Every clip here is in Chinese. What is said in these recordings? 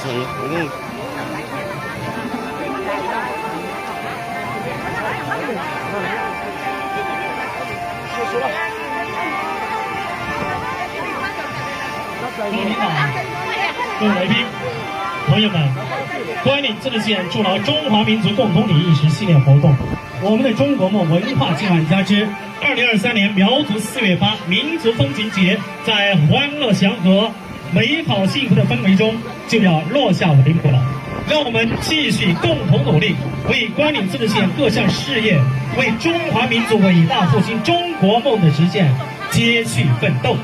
成。各位领导、各位来宾、朋友们，关岭自治县筑牢中华民族共同体意识系列活动，我们的中国梦文化靖晚佳之2023年苗族4月8民族风情节，在欢乐祥和、美好幸福的氛围中就要落下帷幕了。让我们继续共同努力，为关岭自治县各项事业，为中华民族伟大复兴中国梦的实现接续奋斗。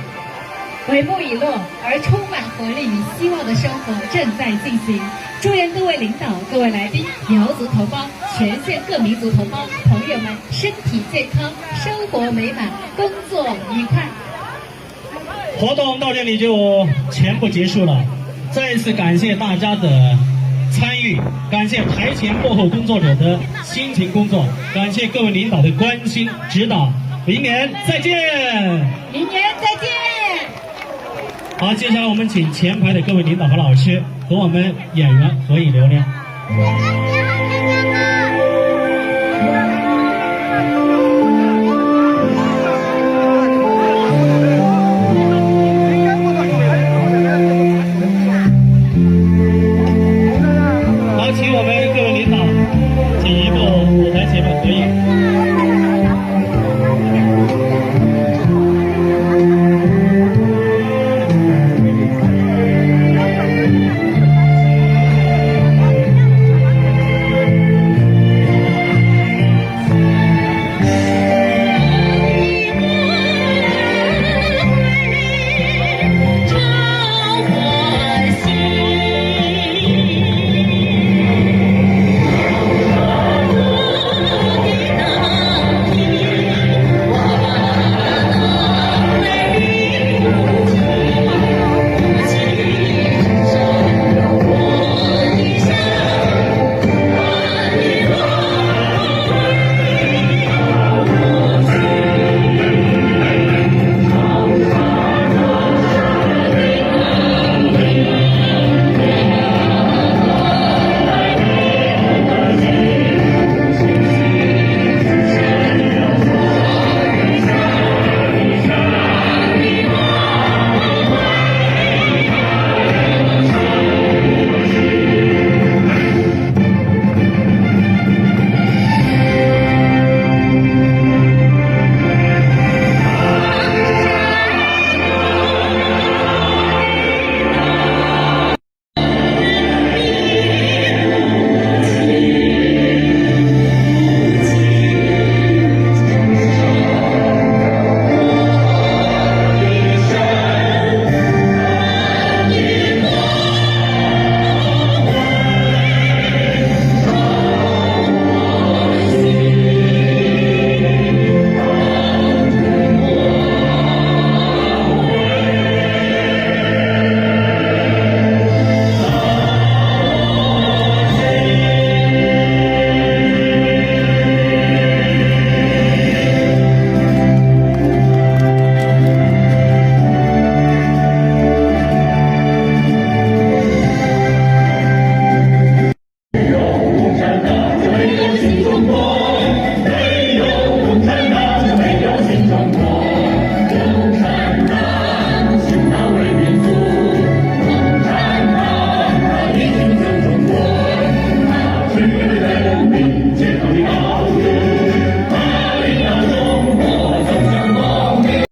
帷幕已落，而充满活力与希望的生活正在进行。祝愿各位领导、各位来宾、苗族同胞、全县各民族同胞朋友们身体健康，生活美满，工作愉快。活动到这里就全部结束了，再一次感谢大家的参与，感谢台前幕后工作者的辛勤工作，感谢各位领导的关心指导。明年再见！明年再见！好，接下来我们请前排的各位领导和老师和我们演员合影留念。